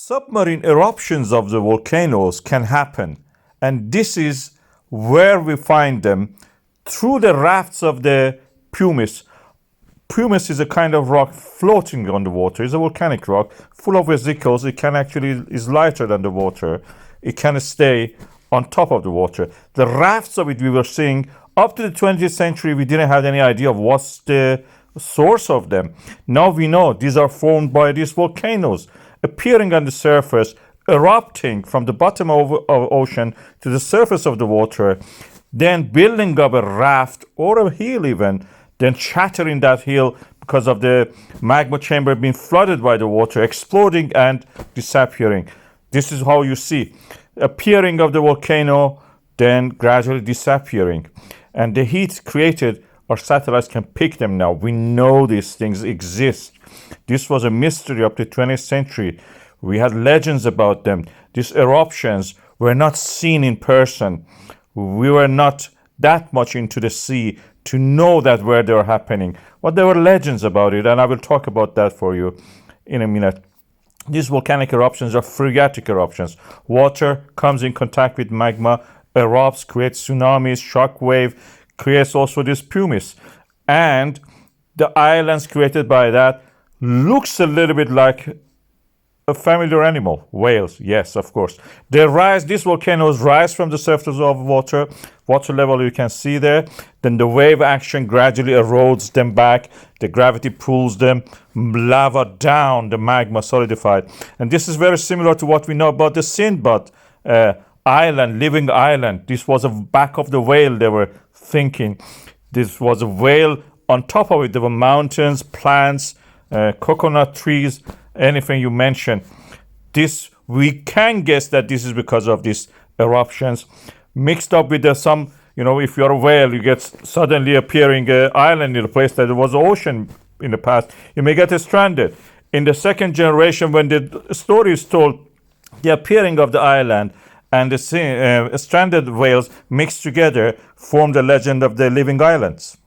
Submarine eruptions of the volcanoes can happen, and this is where we find them through the rafts of the pumice. Pumice is a kind of rock floating on the water. It's a volcanic rock full of vesicles. It can actually is lighter than the water. It can stay on top of the water. The rafts of it we were seeing up to the 20th century. We didn't have any idea of what's the source of them. Now we know these are formed by these volcanoes appearing on the surface, erupting from the bottom of ocean to the surface of the water, then building up a raft or a hill even, then shattering that hill because of the magma chamber being flooded by the water, exploding and disappearing. This is how you see appearing of the volcano, then gradually disappearing. And the heat created, our satellites can pick them now. We know these things exist. This was a mystery up to the 20th century. We had legends about them. These eruptions were not seen in person. We were not that much into the sea to know that where they were happening. But there were legends about it, and I will talk about that for you in a minute. These volcanic eruptions are phreatic eruptions. Water comes in contact with magma, erupts, creates tsunamis, shock wave, creates also this pumice. And the islands created by that looks a little bit like a familiar animal, whales. Yes, of course. These volcanoes rise from the surface of water level you can see there. Then the wave action gradually erodes them back. The gravity pulls them, lava down, the magma solidified. And this is very similar to what we know about the Sindbad island, living island. This was a back of the whale they were thinking. This was a whale. On top of it, there were mountains, plants, coconut trees, anything you mention. This, we can guess that this is because of these eruptions mixed up with some, if you're a whale, you get suddenly appearing an island in a place that there was ocean in the past, you may get stranded. In the second generation, when the story is told, the appearing of the island and the stranded whales mixed together form the legend of the living islands.